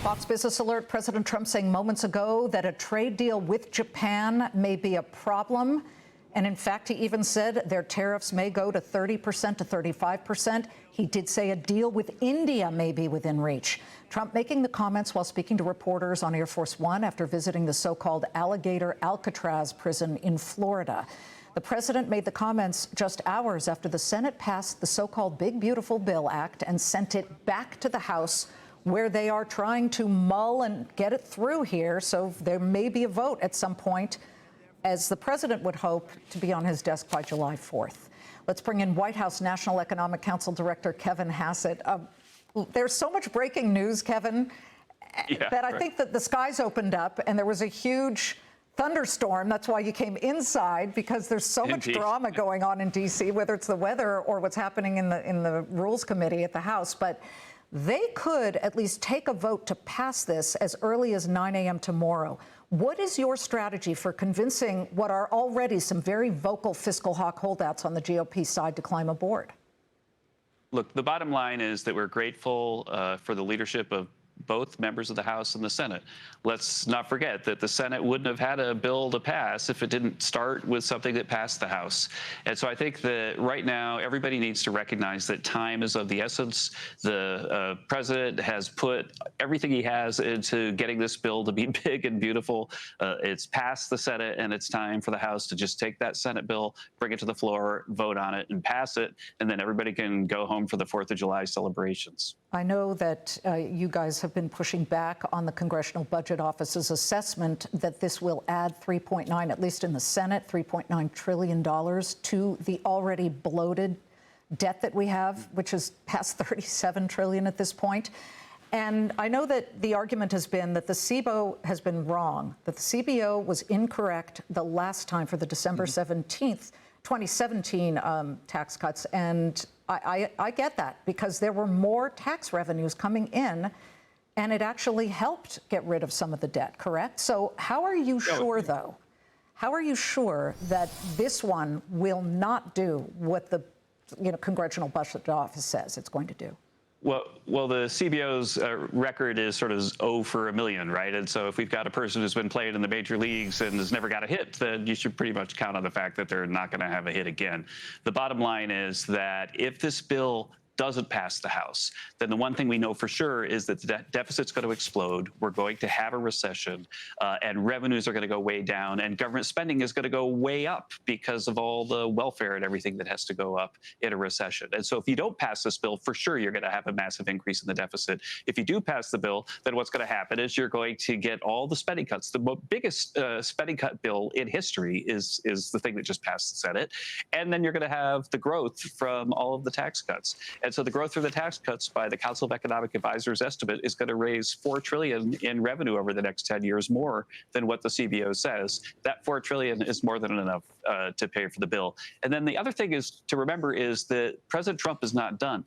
Fox Business Alert, President Trump saying moments ago that a trade deal with Japan may be a problem. And in fact, he even said their tariffs may go to 30% to 35%. He did say a deal with India may be within reach. Trump making the comments while speaking to reporters on Air Force One after visiting the so-called Alligator Alcatraz prison in Florida. The president made the comments just hours after the Senate passed the so-called Big Beautiful Bill Act and sent it back to the House, where they are trying to mull and get it through here. So there may be a vote at some point, as the president would hope to be on his desk by July 4th. Let's bring in White House National Economic Council Director Kevin Hassett. There's so much breaking news, Kevin, that I think that the skies opened up and there was a huge thunderstorm. That's why you came inside, because there's so much drama going on in D.C., whether it's the weather or what's happening in the Rules Committee at the House. But they could at least take a vote to pass this as early as 9 a.m. tomorrow. What is your strategy for convincing what are already some very vocal fiscal hawk holdouts on the GOP side to climb aboard? Look, the bottom line is that we're grateful for the leadership of both members of the House and the Senate. Let's not forget that the Senate wouldn't have had a bill to pass if it didn't start with something that passed the House. And so I think that right now everybody needs to recognize that time is of the essence. The president has put everything he has into getting this bill to be big and beautiful. It's passed the Senate, and it's time for the House to just take that Senate bill, bring it to the floor, vote on it, and pass it, and then everybody can go home for the 4th of July celebrations. I know that you guys have been pushing back on the Congressional Budget Office's assessment that this will add at least in the Senate, $3.9 trillion to the already bloated debt that we have, which is past $37 trillion at this point. And I know that the argument has been that the CBO has been wrong, that the CBO was incorrect the last time for the December 17th, 2017 tax cuts. And I get that, because there were more tax revenues coming in, and it actually helped get rid of some of the debt, correct? So how are you sure, though? How are you sure that this one will not do what the Congressional Budget Office says it's going to do? Well, the CBO's record is sort of 0 for a million, right? And so if we've got a person who's been playing in the major leagues and has never got a hit, then you should pretty much count on the fact that they're not going to have a hit again. The bottom line is that if this bill doesn't pass the House, then the one thing we know for sure is that the deficit's going to explode. We're going to have a recession, and revenues are going to go way down, and government spending is going to go way up because of all the welfare and everything that has to go up in a recession. And so if you don't pass this bill, for sure you're going to have a massive increase in the deficit. If you do pass the bill, then what's going to happen is you're going to get all the spending cuts. The biggest spending cut bill in history is the thing that just passed the Senate. And then you're going to have the growth from all of the tax cuts. And so the growth through the tax cuts by the Council of Economic Advisors estimate is going to raise $4 trillion in revenue over the next 10 years, more than what the CBO says. That $4 trillion is more than enough to pay for the bill. And then the other thing is to remember is that President Trump is not done.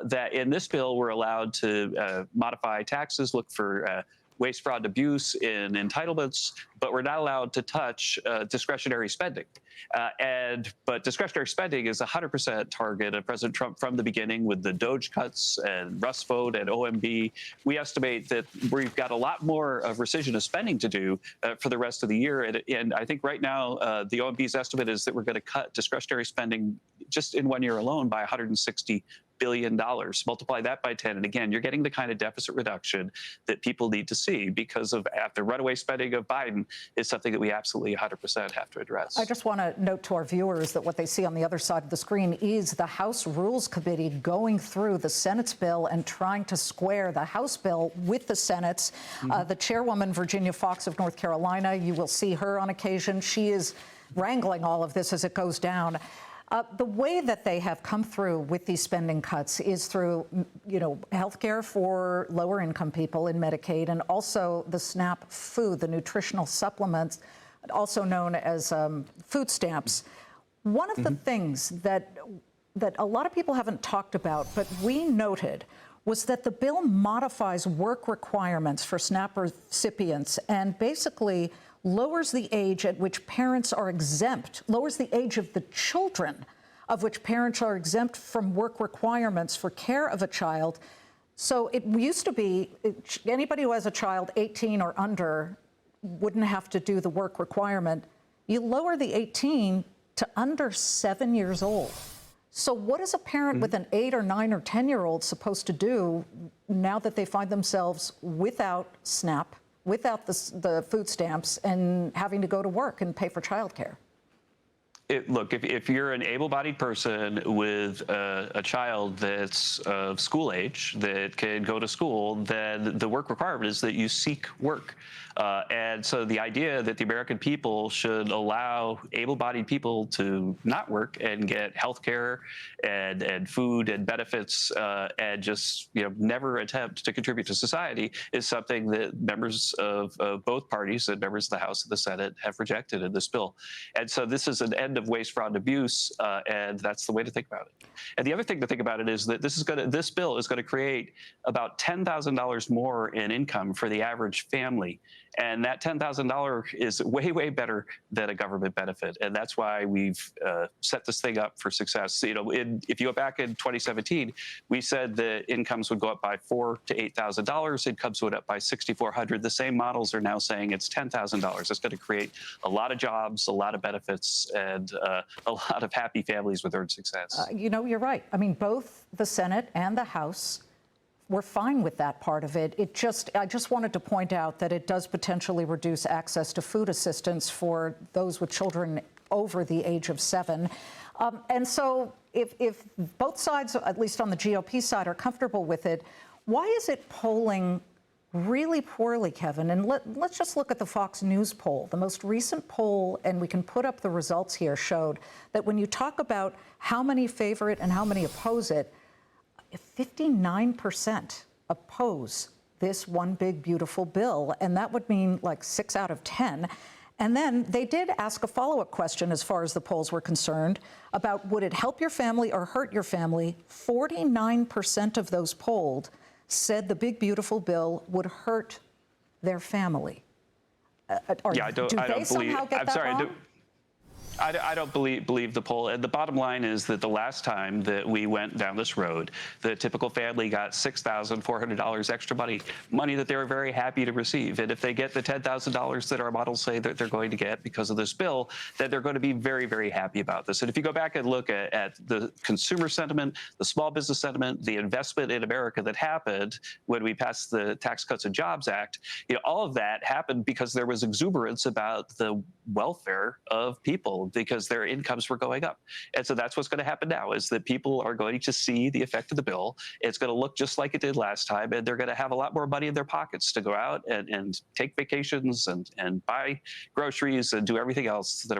That in this bill, we're allowed to modify taxes, look for waste, fraud, and abuse in entitlements, but we're not allowed to touch discretionary spending. But discretionary spending is a 100% target of President Trump from the beginning, with the DOGE cuts and Rust vote and OMB. We estimate that we've got a lot more of rescission of spending to do for the rest of the year. And I think right now the OMB's estimate is that we're going to cut discretionary spending just in 1 year alone by $160 billion. Multiply that by 10. And again, you're getting the kind of deficit reduction that people need to see, because of the runaway spending of Biden is something that we absolutely 100% have to address. I just want to note to our viewers that what they see on the other side of the screen is the House Rules Committee going through the Senate's bill and trying to square the House bill with the Senate's. The chairwoman, Virginia Foxx of North Carolina, you will see her on occasion. She is wrangling all of this as it goes down. The way that they have come through with these spending cuts is through, health care for lower income people in Medicaid, and also the SNAP food, the nutritional supplements, also known as food stamps. One of the things that a lot of people haven't talked about, but we noted, was that the bill modifies work requirements for SNAP recipients and basically lowers the age at which parents are exempt, lowers the age of the children of which parents are exempt from work requirements for care of a child, So it used to be anybody who has a child 18 or under wouldn't have to do the work requirement. You lower the 18 to under 7 years old. So what is a parent with an 8 or 9 or 10-year-old supposed to do now that they find themselves without SNAP, without the food stamps, and having to go to work and pay for childcare? Look, if you're an able-bodied person with a child that's of school age that can go to school, then the work requirement is that you seek work. And so the idea that the American people should allow able-bodied people to not work and get health care and food and benefits and just never attempt to contribute to society is something that members of both parties and members of the House and the Senate have rejected in this bill. And so this is an end of waste, fraud, and abuse, and that's the way to think about it. And the other thing to think about it is that this bill is going to create about $10,000 more in income for the average family. And that $10,000 is way, way better than a government benefit. And that's why we've set this thing up for success. If you go back in 2017, we said that incomes would go up by $4,000 to $8,000. Incomes went up by $6,400. The same models are now saying it's $10,000. It's going to create a lot of jobs, a lot of benefits, and a lot of happy families with earned success. You're right. I mean, both the Senate and the House we're fine with that part of it. I just wanted to point out that it does potentially reduce access to food assistance for those with children over the age of 7. And so if both sides, at least on the GOP side, are comfortable with it, why is it polling really poorly, Kevin? And let's just look at the Fox News poll. The most recent poll, and we can put up the results here, showed that when you talk about how many favor it and how many oppose it, 59% oppose this one big, beautiful bill, and that would mean like 6 out of 10. And then they did ask a follow-up question, as far as the polls were concerned, about would it help your family or hurt your family. 49% of those polled said the big, beautiful bill would hurt their family. I don't believe. I'm sorry. I don't believe the poll. And the bottom line is that the last time that we went down this road, the typical family got $6,400 extra money that they were very happy to receive. And if they get the $10,000 that our models say that they're going to get because of this bill, then they're going to be very, very happy about this. And if you go back and look at the consumer sentiment, the small business sentiment, the investment in America that happened when we passed the Tax Cuts and Jobs Act, all of that happened because there was exuberance about the welfare of people, because their incomes were going up. And so that's what's going to happen now, is that people are going to see the effect of the bill. It's going to look just like it did last time, and they're going to have a lot more money in their pockets to go out and take vacations and buy groceries and do everything else that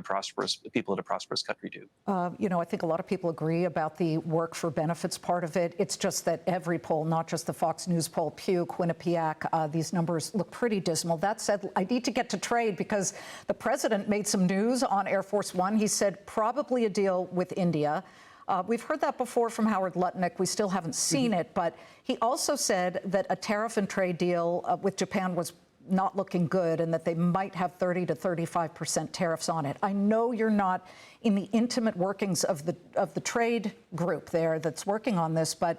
people in a prosperous country do. I think a lot of people agree about the work for benefits part of it. It's just that every poll, not just the Fox News poll, Pew, Quinnipiac, these numbers look pretty dismal. That said, I need to get to trade, because the president made some news on Air Force One. He said probably a deal with India. We've heard that before from Howard Lutnick. We still haven't seen it, but he also said that a tariff and trade deal with Japan was not looking good, and that they might have 30 to 35% tariffs on it. I know you're not in the intimate workings of the trade group there that's working on this, but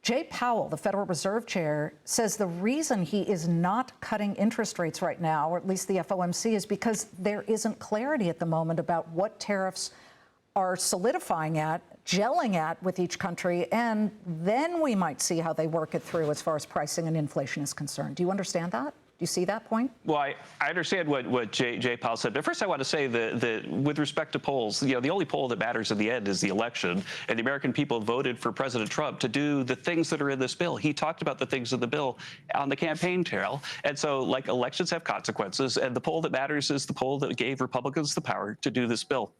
Jay Powell, the Federal Reserve Chair, says the reason he is not cutting interest rates right now, or at least the FOMC, is because there isn't clarity at the moment about what tariffs are solidifying at, gelling at with each country, and then we might see how they work it through as far as pricing and inflation is concerned. Do you understand that? Do you see that point? Well, I understand what Jay Powell said, but first I want to say that with respect to polls, the only poll that matters in the end is the election, and the American people voted for President Trump to do the things that are in this bill. He talked about the things in the bill on the campaign trail, and so elections have consequences, and the poll that matters is the poll that gave Republicans the power to do this bill.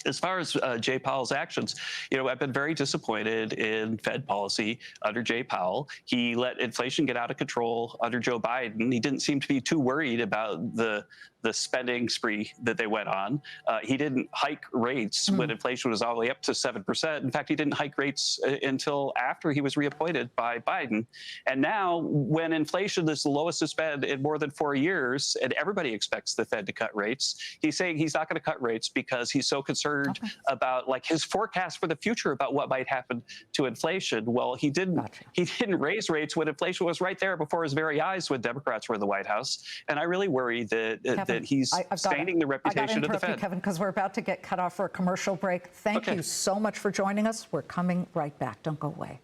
As far as Jay Powell's actions, I've been very disappointed in Fed policy under Jay Powell. He let inflation get out of control under Joe Biden. He didn't seem to be too worried about the spending spree that they went on. He didn't hike rates when inflation was all the way up to 7%. In fact, he didn't hike rates until after he was reappointed by Biden. And now, when inflation is the lowest it's been in more than 4 years, and everybody expects the Fed to cut rates, he's saying he's not going to cut rates because he's so concerned heard about like his forecast for the future about what might happen to inflation. Well, he didn't raise rates when inflation was right there before his very eyes when Democrats were in the White House. And I really worry that that he's staining the reputation of the Fed. Kevin, because we're about to get cut off for a commercial break. Thank you so much for joining us. We're coming right back. Don't go away.